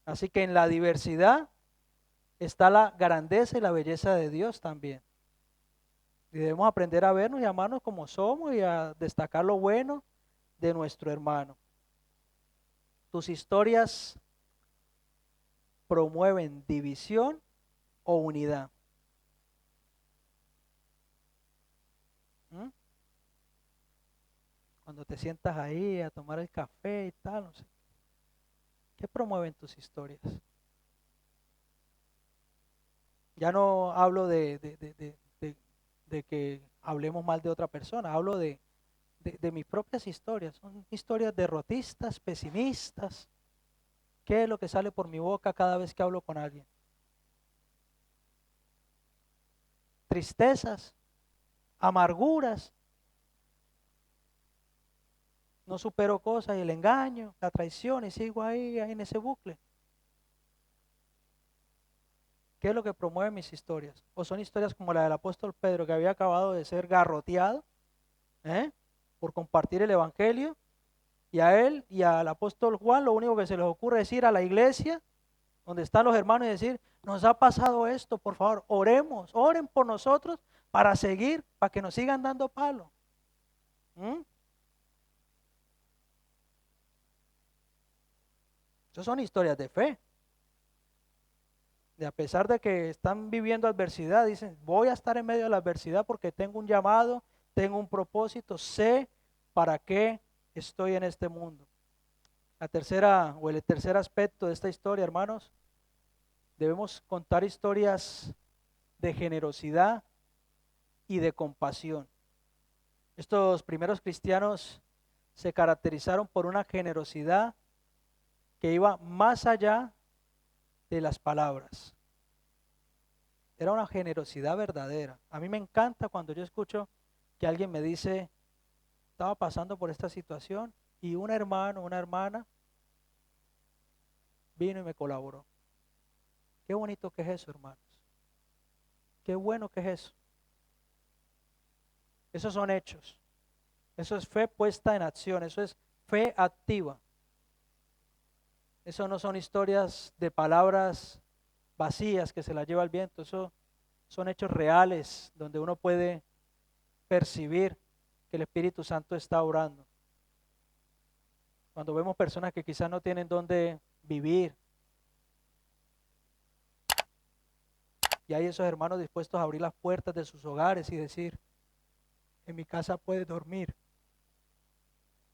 Así que en la diversidad está la grandeza y la belleza de Dios también. Y debemos aprender a vernos y amarnos como somos y a destacar lo bueno de nuestro hermano. ¿Tus historias promueven división o unidad? Cuando te sientas ahí a tomar el café y tal, no sé, ¿qué promueven tus historias? Ya no hablo de que hablemos mal de otra persona, hablo de mis propias historias. Son historias derrotistas, pesimistas. ¿Qué es lo que sale por mi boca cada vez que hablo con alguien? Tristezas, amarguras, no supero cosas y el engaño, la traición y sigo ahí en ese bucle. ¿Qué es lo que promueve mis historias? ¿O son historias como la del apóstol Pedro, que había acabado de ser garroteado por compartir el evangelio? Y a él y al apóstol Juan lo único que se les ocurre es ir a la iglesia donde están los hermanos y decir, nos ha pasado esto, por favor, oremos, oren por nosotros para seguir, para que nos sigan dando palo. Esas son historias de fe. De a pesar de que están viviendo adversidad, dicen, voy a estar en medio de la adversidad porque tengo un llamado, tengo un propósito, sé para qué estoy en este mundo. La tercera o el tercer aspecto de esta historia, hermanos, debemos contar historias de generosidad y de compasión. Estos primeros cristianos se caracterizaron por una generosidad que iba más allá de las palabras. Era una generosidad verdadera. A mí me encanta cuando yo escucho que alguien me dice, estaba pasando por esta situación y un hermano, una hermana vino y me colaboró. Qué bonito que es eso, hermanos. Qué bueno que es eso. Esos son hechos. Eso es fe puesta en acción. Eso es fe activa. Eso no son historias de palabras vacías que se las lleva el viento. Eso son hechos reales donde uno puede percibir que el Espíritu Santo está orando. Cuando vemos personas que quizás no tienen dónde vivir, Y hay esos hermanos dispuestos a abrir las puertas de sus hogares y decir, en mi casa puedes dormir.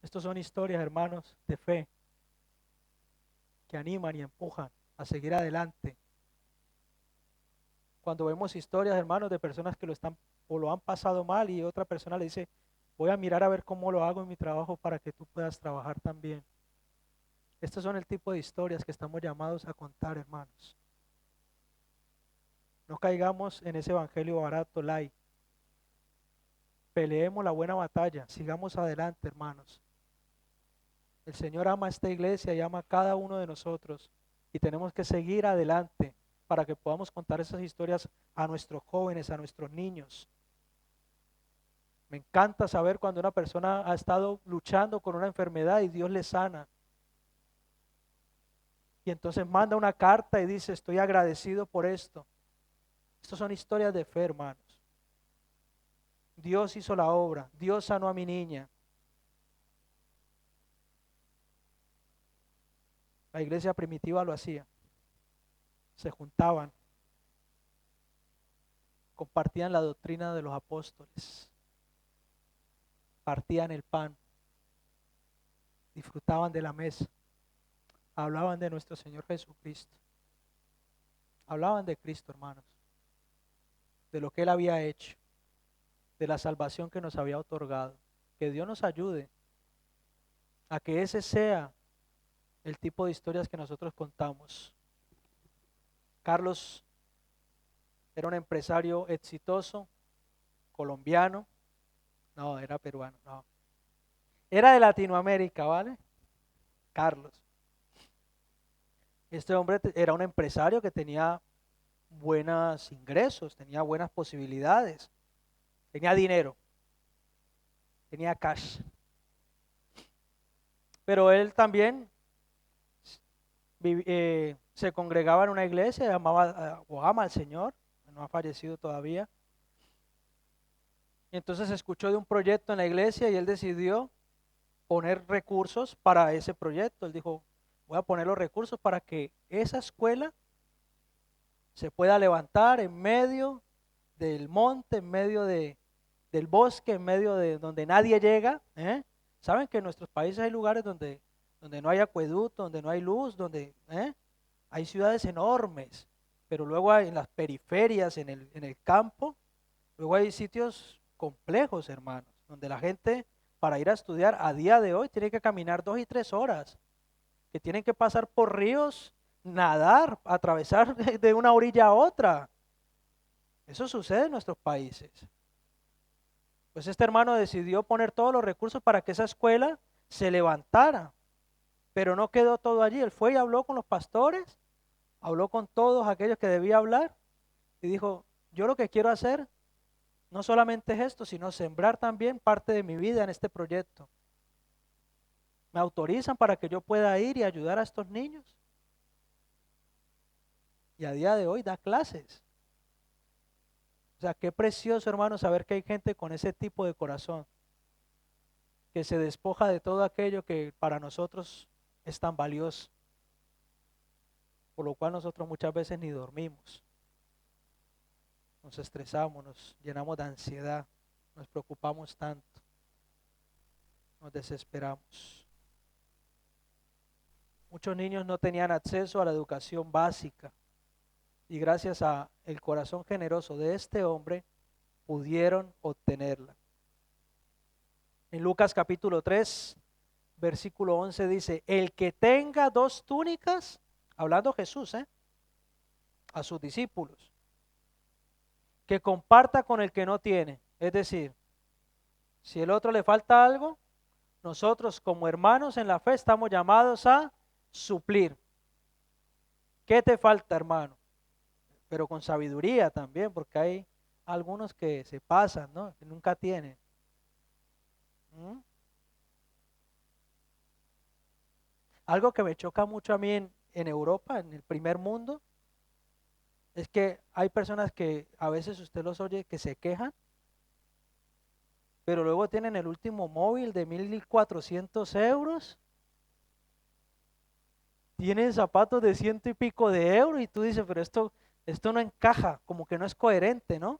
Estos son historias, hermanos, de fe, que animan y empujan a seguir adelante. Cuando vemos historias, hermanos, de personas que lo están o lo han pasado mal y otra persona le dice, voy a mirar a ver cómo lo hago en mi trabajo para que tú puedas trabajar también. Estos son el tipo de historias que estamos llamados a contar, hermanos. No caigamos en ese evangelio barato, light. Peleemos la buena batalla, sigamos adelante, hermanos. El Señor ama a esta iglesia y ama a cada uno de nosotros y tenemos que seguir adelante para que podamos contar esas historias a nuestros jóvenes, a nuestros niños. Me encanta saber cuando una persona ha estado luchando con una enfermedad y Dios le sana. Y entonces manda una carta y dice, estoy agradecido por esto. Estas son historias de fe, hermanos. Dios hizo la obra, Dios sanó a mi niña. La iglesia primitiva lo hacía. Se juntaban, compartían la doctrina de los apóstoles, partían el pan, disfrutaban de la mesa, hablaban de nuestro Señor Jesucristo, hablaban de Cristo, hermanos, de lo que Él había hecho, de la salvación que nos había otorgado. Que Dios nos ayude a que ese sea el tipo de historias que nosotros contamos. Carlos era un empresario exitoso, colombiano, no, era peruano, no. Era de Latinoamérica, ¿vale? Carlos. Este hombre era un empresario que tenía buenos ingresos, tenía buenas posibilidades, tenía dinero, tenía cash. Pero él también se congregaba en una iglesia, amaba o ama al Señor, no ha fallecido todavía. Y entonces escuchó de un proyecto en la iglesia y él decidió poner recursos para ese proyecto. Él dijo, voy a poner los recursos para que esa escuela se pueda levantar en medio del monte, en medio del bosque, en medio de donde nadie llega. Saben que en nuestros países hay lugares donde no hay acueducto, donde no hay luz, donde hay ciudades enormes, pero luego en las periferias, en el campo, luego hay sitios complejos, hermanos, donde la gente para ir a estudiar a día de hoy tiene que caminar 2 y 3 horas, que tienen que pasar por ríos, nadar, atravesar de una orilla a otra. Eso sucede en nuestros países. Pues este hermano decidió poner todos los recursos para que esa escuela se levantara, pero no quedó todo allí. Él fue y habló con los pastores, habló con todos aquellos que debía hablar y dijo, yo lo que quiero hacer no solamente es esto, sino sembrar también parte de mi vida en este proyecto. ¿Me autorizan para que yo pueda ir y ayudar a estos niños? Y a día de hoy da clases. O sea, qué precioso, hermano, saber que hay gente con ese tipo de corazón, que se despoja de todo aquello que para nosotros es tan valioso, por lo cual nosotros muchas veces ni dormimos. Nos estresamos, nos llenamos de ansiedad, nos preocupamos tanto, nos desesperamos. Muchos niños no tenían acceso a la educación básica y gracias a el corazón generoso de este hombre pudieron obtenerla. En Lucas capítulo 3, versículo 11 dice, el que tenga 2 túnicas, hablando Jesús, a sus discípulos, que comparta con el que no tiene. Es decir, si el otro le falta algo, nosotros como hermanos en la fe estamos llamados a suplir. ¿Qué te falta, hermano? Pero con sabiduría también, porque hay algunos que se pasan, ¿no? Que nunca tienen. Algo que me choca mucho a mí en Europa, en el primer mundo, es que hay personas que a veces usted los oye que se quejan, pero luego tienen el último móvil de 1.400 euros, tienen zapatos de 100 y pico de euros y tú dices, pero esto no encaja, como que no es coherente, ¿no?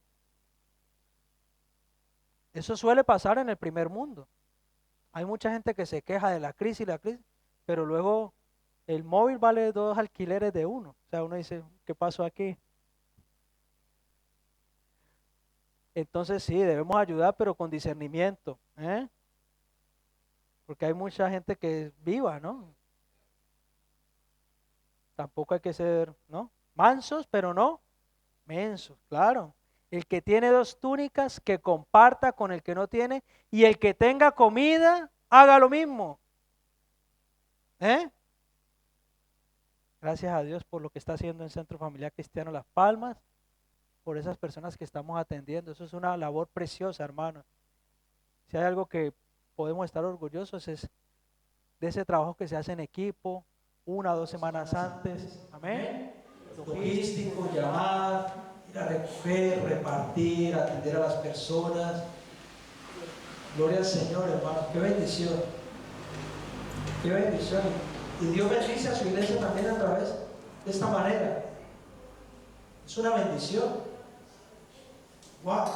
Eso suele pasar en el primer mundo. Hay mucha gente que se queja de la crisis, pero luego el móvil vale 2 alquileres de uno. O sea, uno dice, ¿qué pasó aquí? Entonces sí, debemos ayudar, pero con discernimiento, ¿eh? Porque hay mucha gente que es viva, ¿no? Tampoco hay que ser, ¿no? Mansos, pero no mensos, claro. El que tiene 2 túnicas, que comparta con el que no tiene, y el que tenga comida, haga lo mismo, ¿eh? Gracias a Dios por lo que está haciendo en Centro Familiar Cristiano Las Palmas, por esas personas que estamos atendiendo. Eso es una labor preciosa, hermano. Si hay algo que podemos estar orgullosos es de ese trabajo que se hace en equipo, 1 o 2 semanas antes. Amén. Logístico, llamar, ir a recoger, repartir, atender a las personas. Gloria al Señor, hermano. Qué bendición. Qué bendición. Y Dios bendice a su iglesia también a través de esta manera. Es una bendición. Wow.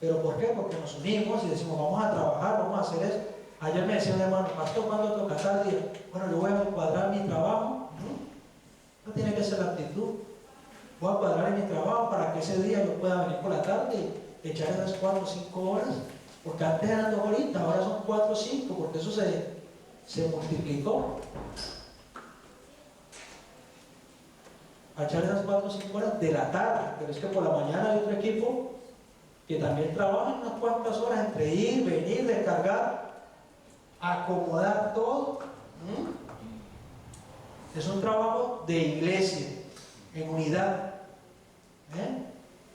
¿Pero por qué? Porque nos unimos y decimos, vamos a trabajar, vamos a hacer eso. Ayer me decía un hermano, pastor, ¿cuándo toca tal día? Bueno, yo voy a cuadrar mi trabajo. No tiene que ser la actitud. Voy a cuadrar mi trabajo para que ese día yo pueda venir por la tarde y echar esas 4 o 5 horas. Porque antes eran 2 horitas, ahora son 4 o 5, porque eso se multiplicó. A echar esas 4 o 5 horas de la tarde. Pero es que por la mañana hay otro equipo que también trabaja unas cuantas horas entre ir, venir, descargar, acomodar todo. Es un trabajo de iglesia, en unidad.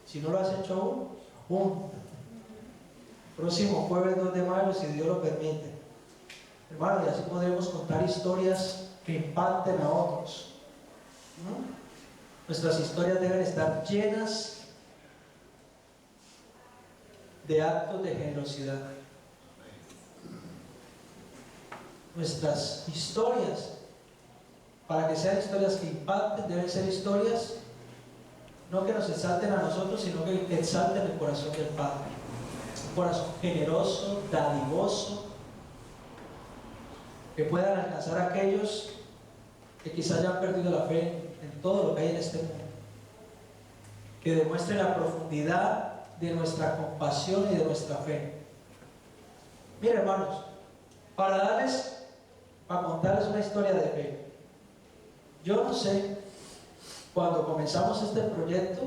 Si no lo has hecho aún, punto. Próximo jueves 2 de mayo, si Dios lo permite. Hermano, y así podremos contar historias que impacten a otros. Nuestras historias deben estar llenas de actos de generosidad. Nuestras historias, para que sean historias que impacten, deben ser historias no que nos exalten a nosotros, sino que exalten el corazón del Padre. Un corazón generoso, dadivoso, que puedan alcanzar a aquellos que quizás ya han perdido la fe en todo lo que hay en este mundo. Que demuestren la profundidad de nuestra compasión y de nuestra fe. Miren, hermanos, para contarles una historia de fe. Yo no sé, cuando comenzamos este proyecto,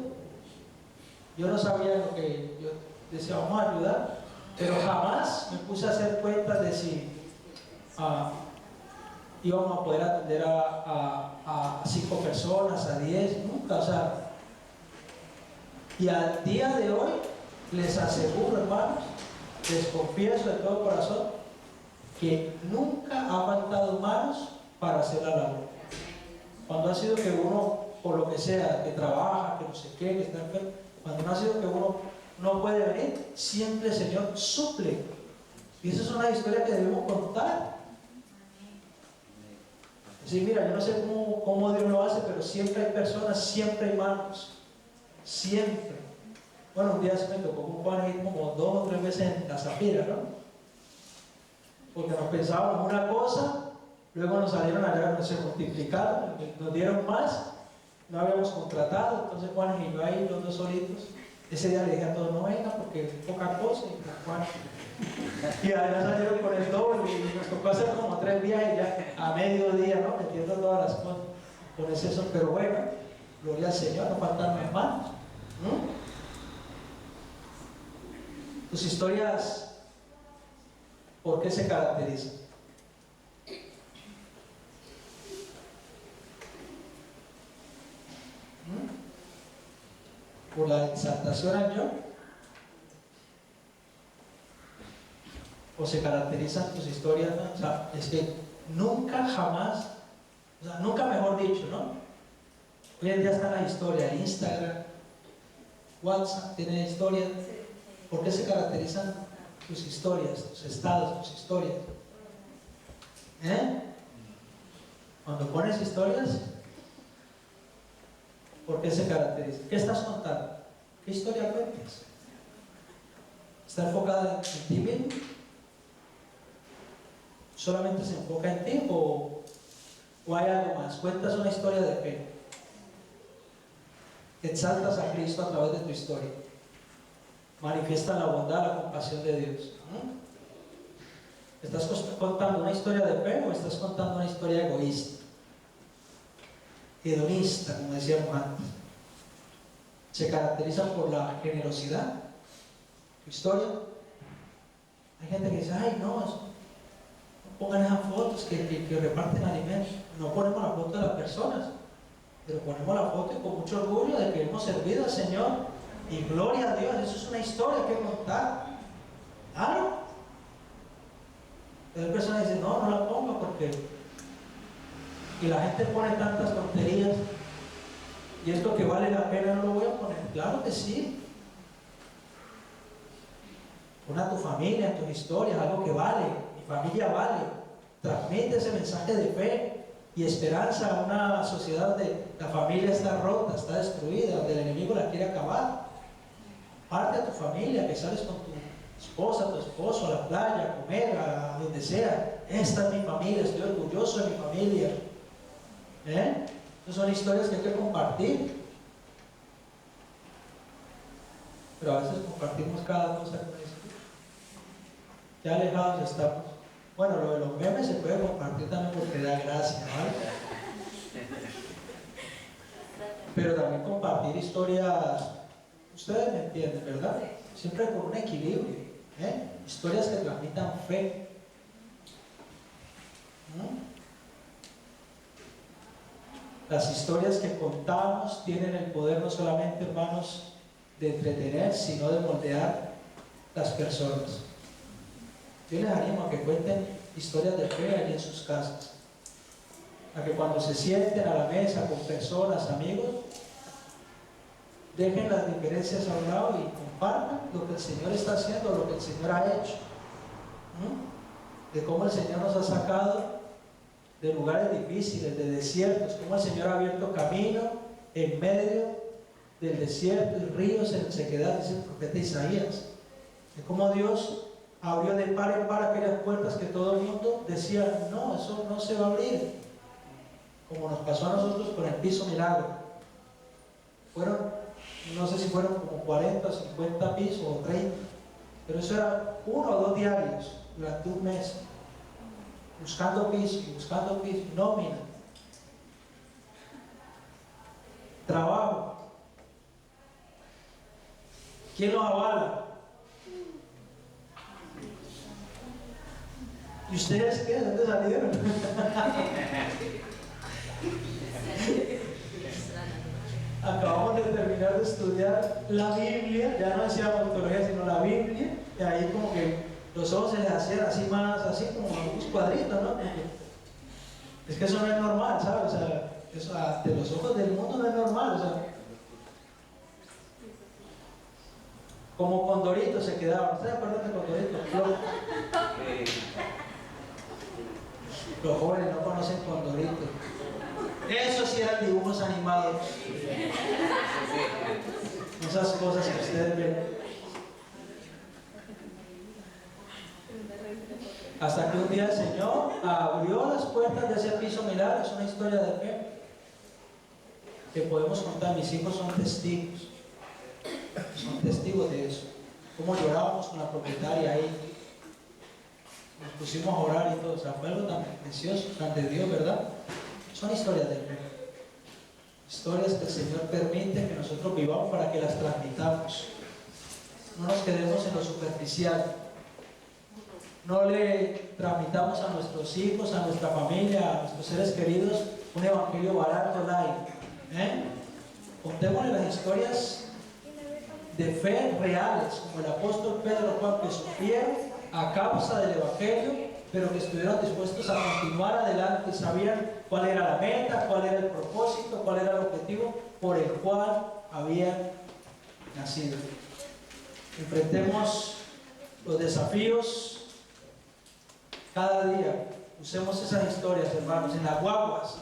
yo no sabía lo que yo decía, vamos a ayudar, pero jamás me puse a hacer cuentas de si íbamos a poder atender a 5 personas, a 10, nunca, o sea. Y al día de hoy, les aseguro, hermanos, les confieso de todo corazón, que nunca ha faltado manos para hacer la labor. Cuando ha sido que uno, por lo que sea, que trabaja, que no sé qué, que está enfermo, cuando no ha sido que uno no puede venir, siempre el Señor suple. Y esa es una historia que debemos contar. Sí, mira, yo no sé cómo Dios lo hace, pero siempre hay personas, siempre hay manos. Siempre. Bueno, un día se me tocó con Juan ir como 2 o 3 veces en la Zafira, ¿no? Porque nos pensábamos una cosa, luego nos salieron allá, se multiplicaron, nos dieron más, no habíamos contratado, entonces Juan y yo ahí, los 2 solitos. Ese día le dije a todos, no vengan porque es poca cosa, y además salieron con el doble y nos tocó hacer como 3 viajes ya a mediodía, ¿no? Metiendo todas las cosas con eso, pero bueno, gloria al Señor, no faltan más manos. Tus historias, ¿por qué se caracterizan? ¿Por la exaltación al yo? ¿O se caracterizan tus historias? ¿No? O sea, es que nunca jamás, o sea, nunca mejor dicho, ¿no? Hoy en día están las historias, Instagram, WhatsApp, tiene historias. ¿Por qué se caracterizan tus historias, tus estados, tus historias? Cuando pones historias, ¿Por qué se caracteriza? ¿Qué estás contando? ¿Qué historia cuentas? ¿Está enfocada en ti mismo? ¿Solamente se enfoca en ti o hay algo más? ¿Cuentas una historia de fe? ¿Exaltas a Cristo a través de tu historia? ¿Manifiestas la bondad, la compasión de Dios? ¿Estás contando una historia de fe o estás contando una historia egoísta? Hedonista, como decíamos antes. Se caracteriza por la generosidad. Tu historia. Hay gente que dice, ay, no pongan esas fotos que reparten alimentos. No ponemos la foto de las personas, pero ponemos la foto y con mucho orgullo de que hemos servido al Señor. Y gloria a Dios, eso es una historia que contar. Claro. Pero hay personas que dicen, no la pongo porque... Y la gente pone tantas tonterías. Y esto que vale la pena no lo voy a poner. Claro que sí. Pon a tu familia, en tus historias, algo que vale. Mi familia vale. Transmite ese mensaje de fe y esperanza a una sociedad donde la familia está rota, está destruida, donde el enemigo la quiere acabar. Parte a tu familia, que sales con tu esposa, tu esposo a la playa, a comer, a donde sea. Esta es mi familia, estoy orgulloso de mi familia. Esas son historias que hay que compartir. Pero a veces compartimos cada cosa con esto. Qué alejados estamos. Bueno, lo de los memes se puede compartir también porque da gracia, ¿vale? Pero también compartir historias, ustedes me entienden, ¿verdad? Siempre con un equilibrio, historias que transmitan fe. Las historias que contamos tienen el poder no solamente, hermanos, de entretener, sino de moldear las personas. Yo les animo a que cuenten historias de fe allí en sus casas, a que cuando se sienten a la mesa con personas, amigos, dejen las diferencias a un lado y compartan lo que el Señor está haciendo, lo que el Señor ha hecho, de cómo el Señor nos ha sacado de lugares difíciles, de desiertos, cómo el Señor ha abierto camino en medio del desierto y ríos en sequedad, dice el profeta Isaías, de cómo Dios abrió de par en par aquellas puertas que todo el mundo decía, no, eso no se va a abrir, como nos pasó a nosotros con el piso milagro. Fueron, no sé si fueron como 40 o 50 pisos o 30, pero eso era 1 o 2 diarios durante un mes, buscando piso, nómina, trabajo. ¿Quién los avala? ¿Y ustedes qué? ¿De dónde salieron? Acabamos de terminar de estudiar la Biblia, ya no decíamos ontología, sino la Biblia, y ahí como que los ojos se les hacían así más, así como unos cuadritos, ¿no? Es que eso no es normal, ¿sabes? O sea, eso ante los ojos del mundo no es normal, o sea, como Condorito se quedaban. ¿Ustedes se acuerdan de Condorito? Los jóvenes no conocen Condorito. Eso sí eran dibujos animados. Esas cosas que ustedes ven. Hasta que un día el Señor abrió las puertas de ese piso milagro. Es una historia de fe que podemos contar. Mis hijos son testigos. Son testigos de eso. Cómo llorábamos con la propietaria ahí. Nos pusimos a orar y todo. O sea, fue algo tan precioso, tan de Dios, ¿verdad? Son historias de fe. Historias que el Señor permite que nosotros vivamos para que las transmitamos. No nos quedemos en lo superficial. No le transmitamos a nuestros hijos, a nuestra familia, a nuestros seres queridos un evangelio barato, light. Contémosle las historias de fe reales, como el apóstol Pedro, Juan, que sufrieron a causa del evangelio, pero que estuvieron dispuestos a continuar adelante y sabían cuál era la meta, cuál era el propósito, cuál era el objetivo por el cual habían nacido. Enfrentemos los desafíos cada día. Usemos esas historias, hermanos, en las guaguas.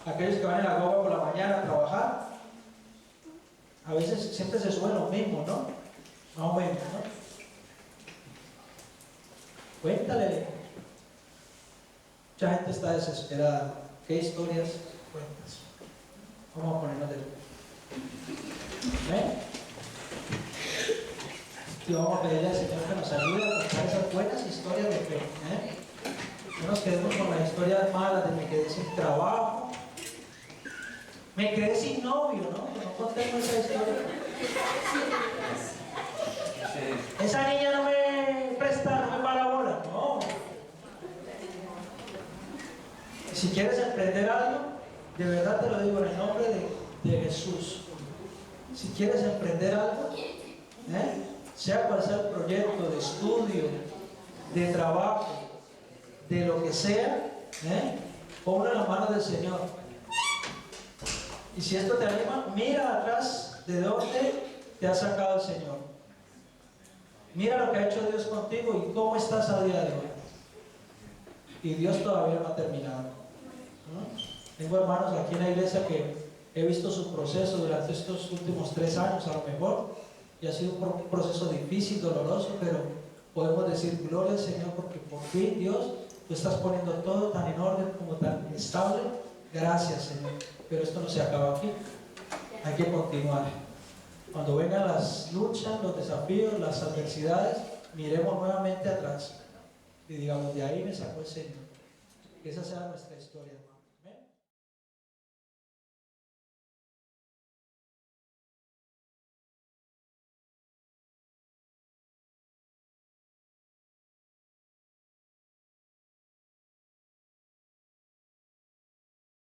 aquellos que van en la guagua por la mañana a trabajar, a veces siempre se suben lo mismo, ¿no? Más o menos, ¿no? Cuéntale. Mucha gente está desesperada. ¿Qué historias cuentas? Vamos a ponernos de pie. Y vamos a pedirle al Señor que nos ayude a contar esas buenas historias de fe. No nos quedemos con las historias malas de me quedé sin trabajo, me quedé sin novio, ¿no? Que no contemos esa historia. Esa niña no me presta, no me para bola. No. Si quieres emprender algo, de verdad te lo digo en el nombre de Jesús. Si quieres emprender algo, sea cual sea el proyecto de estudio, de trabajo, de lo que sea, ponlo en las manos del Señor. Y si esto te anima, mira atrás de dónde te ha sacado el Señor. Mira lo que ha hecho Dios contigo y cómo estás a día de hoy. Y Dios todavía no ha terminado. Tengo hermanos aquí en la iglesia que he visto su proceso durante estos últimos 3 años a lo mejor, y ha sido un proceso difícil, doloroso, pero podemos decir gloria al Señor porque por fin Dios, tú estás poniendo todo tan en orden como tan estable. Gracias, Señor. Pero esto no se acaba aquí, hay que continuar. Cuando vengan las luchas, los desafíos, las adversidades, miremos nuevamente atrás y digamos, de ahí me sacó el Señor. Que esa sea nuestra historia.